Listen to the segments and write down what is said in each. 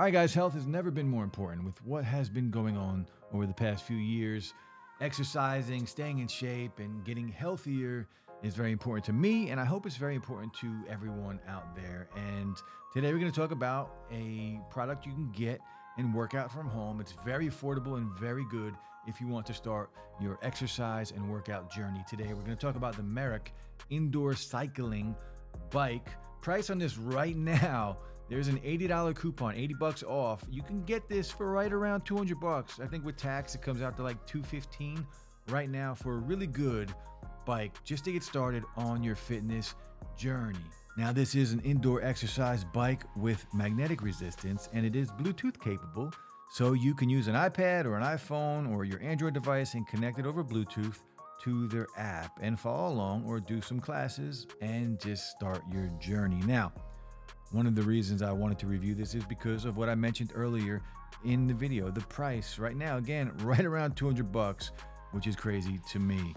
All right, guys, health has never been more important with what has been going on over the past few years. Exercising, staying in shape, and getting healthier is very important to me, and I hope it's very important to everyone out there. And today we're going to talk about a product you can get and work out from home. It's very affordable and very good if you want to start your exercise and workout journey. Today we're going to talk about the Merrick indoor cycling bike. Price on this right now, there's an $80 coupon, $80 off. You can get this for right around $200. I think with tax, it comes out to like $215 right now for a really good bike just to get started on your fitness journey. Now, this is an indoor exercise bike with magnetic resistance, and it is Bluetooth capable. So you can use an iPad or an iPhone or your Android device and connect it over Bluetooth to their app and follow along or do some classes and just start your journey. Now, one of the reasons I wanted to review this is because of what I mentioned earlier in the video. The price right now, again, right around $200, which is crazy to me.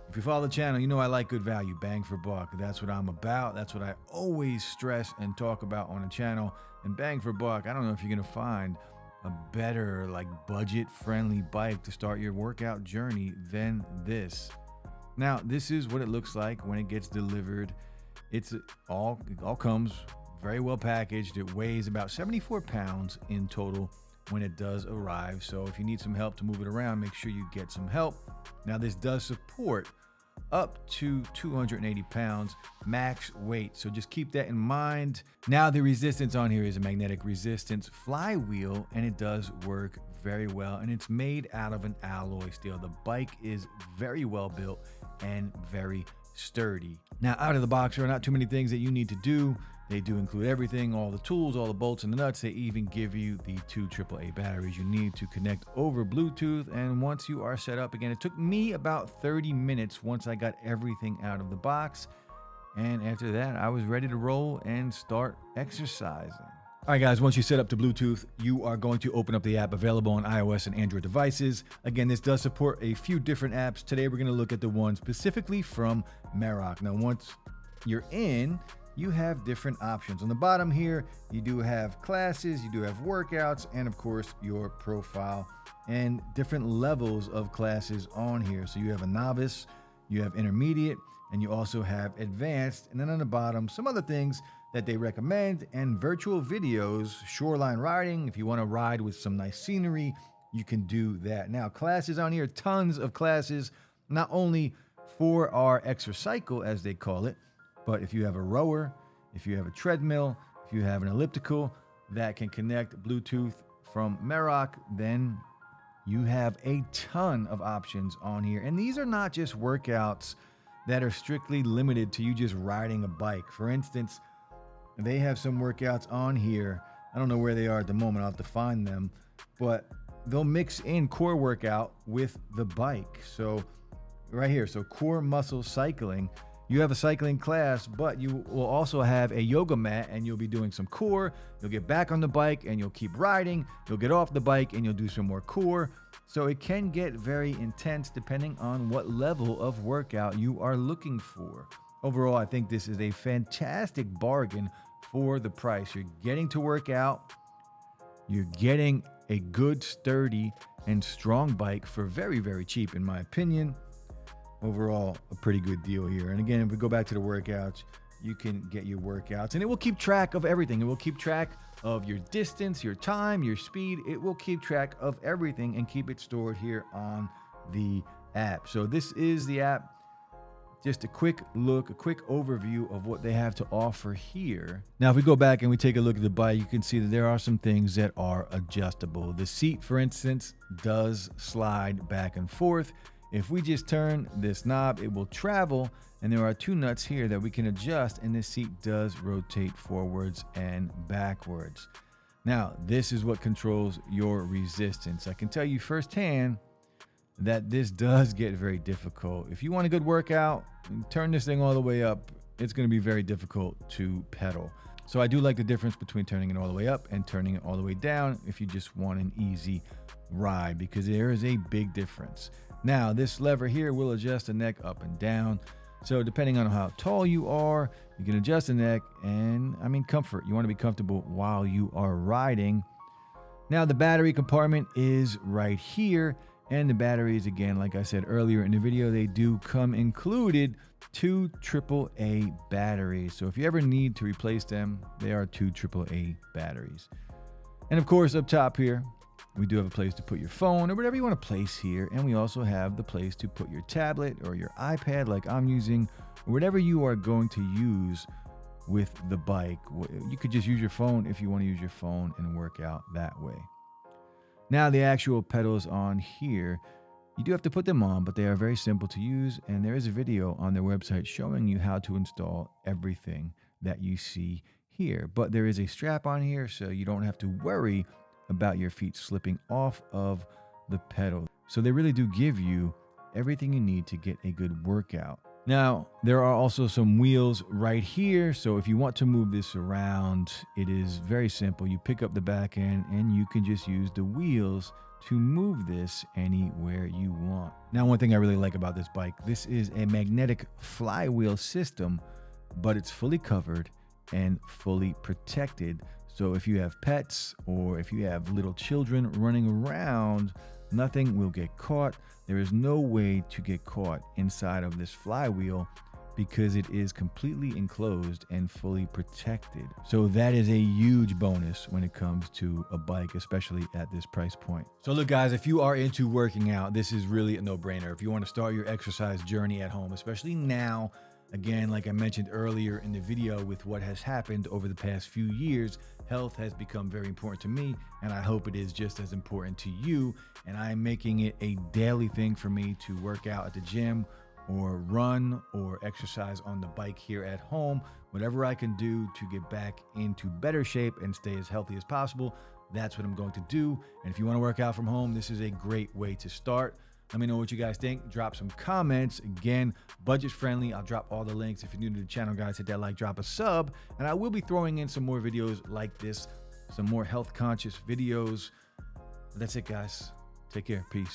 If you follow the channel, you know I like good value, bang for buck. That's what I'm about. That's what I always stress and talk about on the channel. And bang for buck, I don't know if you're gonna find a better, like, budget-friendly bike to start your workout journey than this. Now, this is what it looks like when it gets delivered. It all comes very well packaged. It weighs about 74 pounds in total when it does arrive. So if you need some help to move it around, make sure you get some help. Now, this does support up to 280 pounds max weight. So just keep that in mind. Now, the resistance on here is a magnetic resistance flywheel, and it does work very well. And it's made out of an alloy steel. The bike is very well built and very sturdy. Now, out of the box, there are not too many things that you need to do. They do include everything, all the tools, all the bolts and the nuts. They even give you the 2 AAA batteries you need to connect over Bluetooth. And once you are set up, again, it took me about 30 minutes once I got everything out of the box. And after that, I was ready to roll and start exercising. All right, guys, once you set up to Bluetooth, you are going to open up the app available on iOS and Android devices. Again, this does support a few different apps. Today, we're going to look at the one specifically from Merrick. Now, once you're in, you have different options. On the bottom here, you do have classes, you do have workouts, and of course, your profile and different levels of classes on here. So you have a novice, you have intermediate, and you also have advanced. And then on the bottom, some other things that they recommend and virtual videos, shoreline riding. If you want to ride with some nice scenery, you can do that. Now, classes on here, tons of classes, not only for our exercycle, as they call it, but if you have a rower, if you have a treadmill, if you have an elliptical that can connect Bluetooth from Merrick, then you have a ton of options on here. And these are not just workouts that are strictly limited to you just riding a bike. For instance, they have some workouts on here. I don't know where they are at the moment. I'll have to find them. But they'll mix in core workout with the bike. So right here, so core muscle cycling. You have a cycling class, but you will also have a yoga mat, and you'll be doing some core. You'll get back on the bike and you'll keep riding. You'll get off the bike and you'll do some more core. So it can get very intense depending on what level of workout you are looking for. Overall, I think this is a fantastic bargain for the price. You're getting to work out. You're getting a good, sturdy, and strong bike for very, very cheap, in my opinion. Overall, a pretty good deal here. And again, if we go back to the workouts, you can get your workouts, and it will keep track of everything. It will keep track of your distance, your time, your speed. It will keep track of everything and keep it stored here on the app. So this is the app. Just a quick look, a quick overview of what they have to offer here. Now, if we go back and we take a look at the bike, you can see that there are some things that are adjustable. The seat, for instance, does slide back and forth. If we just turn this knob, it will travel, and there are 2 nuts here that we can adjust, and this seat does rotate forwards and backwards. Now, this is what controls your resistance. I can tell you firsthand that this does get very difficult. If you want a good workout, turn this thing all the way up. It's going to be very difficult to pedal. So I do like the difference between turning it all the way up and turning it all the way down if you just want an easy ride, because there is a big difference. Now, this lever here will adjust the neck up and down. So depending on how tall you are, you can adjust the neck and comfort. You want to be comfortable while you are riding. Now the battery compartment is right here. And the batteries, again, like I said earlier in the video, they do come included 2 AAA batteries. So if you ever need to replace them, they are 2 AAA batteries. And of course, up top here, we do have a place to put your phone or whatever you want to place here. And we also have the place to put your tablet or your iPad like I'm using, or whatever you are going to use with the bike. You could just use your phone if you want to use your phone and work out that way. Now the actual pedals on here, you do have to put them on, but they are very simple to use. And there is a video on their website showing you how to install everything that you see here. But there is a strap on here, so you don't have to worry about your feet slipping off of the pedal. So they really do give you everything you need to get a good workout. Now, there are also some wheels right here. So if you want to move this around, it is very simple. You pick up the back end and you can just use the wheels to move this anywhere you want. Now, one thing I really like about this bike, this is a magnetic flywheel system, but it's fully covered and fully protected. So if you have pets or if you have little children running around, nothing will get caught. There is no way to get caught inside of this flywheel because it is completely enclosed and fully protected. So that is a huge bonus when it comes to a bike, especially at this price point. So look guys, if you are into working out, this is really a no-brainer. If you want to start your exercise journey at home, especially now, again, like I mentioned earlier in the video, with what has happened over the past few years, health has become very important to me, and I hope it is just as important to you. And I'm making it a daily thing for me to work out at the gym or run or exercise on the bike here at home. Whatever I can do to get back into better shape and stay as healthy as possible, that's what I'm going to do. And if you want to work out from home, this is a great way to start. Let me know what you guys think. Drop some comments. Again, budget friendly. I'll drop all the links. If you're new to the channel, guys, hit that like, drop a sub. And I will be throwing in some more videos like this, some more health conscious videos. That's it, guys. Take care. Peace.